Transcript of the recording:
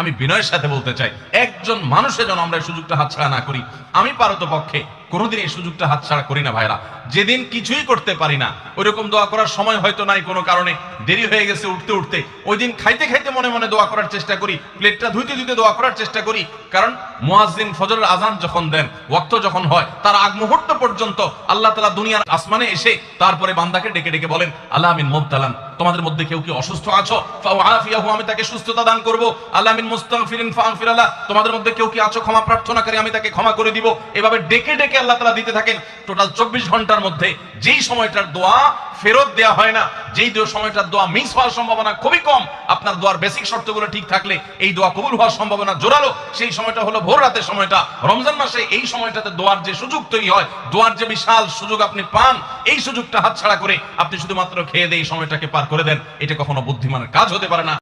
আমি বিনয়ের সাথে বলতে চাই, একজন মানুষের জন্য আমরা এই সুযোগটা হাতছাড়া না করি। আমি পারতপক্ষে কোনোদিন এই সুযোগটা হাতছাড়া করি না ভাইরা। যেদিন কিছুই করতে পারি না, ওইরকম দোয়া করার সময় হয়তো নাই, কোনো কারণে দেরি হয়ে গেছে উঠতে উঠতে, ওই দিন খাইতে খাইতে মনে মনে দোয়া করার চেষ্টা করি, প্লেটটা ধুইতে ধুইতে দোয়া করার চেষ্টা করি। কারণ মুয়াজ্জিন ফজরের আজান যখন দেন, ওয়াক্ত যখন হয়, তার আগ মুহূর্ত পর্যন্ত আল্লাহ তাআলা দুনিয়ার আসমানে এসে তারপরে বান্দাকে ডেকে ডেকে বলেন, আল্লাহ মিন মুবতালান, তোমাদের মধ্যে কেউ কি অসুস্থ আছো, ফাআফিয়াহু, আমি তাকে সুস্থতা দান করব। আল্লাহ মিন মুস্তাগফিরিন ফাগফির লাহ, তোমাদের মধ্যে কেউ কি আছো ক্ষমা প্রার্থনাকারী, আমি তাকে ক্ষমা করে দিব। এভাবে ডেকে ডেকে আল্লাহ তাআলা দিতে থাকেন। টোটাল 24 ঘন্টার মধ্যে যেই সময়টার দোয়া ফেরত দেয়া হয় না, যেই সময়টার দোয়া মিস হওয়ার সম্ভাবনা খুবই কম, আপনার দোয়ার বেসিক শর্তগুলো ঠিক থাকলে এই দোয়া কবুল হওয়ার সম্ভাবনা জোরালো, সেই সময়টা হলো ভোর রাতের সময়টা। রমজান মাসে এই সময়টাতে দোয়ার যে সুযোগ তৈরি হয়, দোয়ার যে বিশাল সুযোগ আপনি পান, এই সুযোগটা হাতছাড়া করে আপনি শুধুমাত্র খেয়ে দিয়ে এই সময়টাকে পার করে দেন, এটা কখনো বুদ্ধিমানের কাজ হতে পারে না।